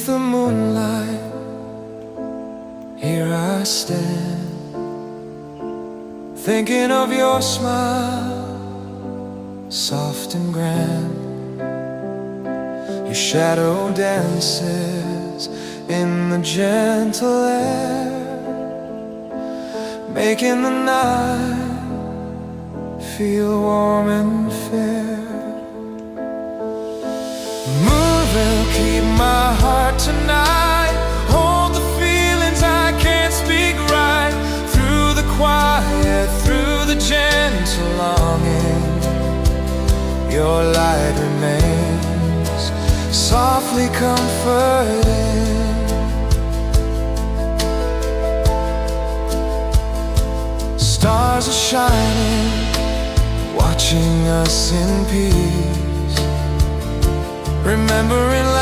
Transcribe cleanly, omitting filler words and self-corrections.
Beneath the moonlight, here I stand, thinking of your smile, soft and grand. Your shadow dances in the gentle air, making the night feel warm and fair. Moon will keep my heart tonight, hold the feelings I can't speak right. Through the quiet, through the gentle longing, your light remains softly comforting. Stars are shining, watching us in peace, remembering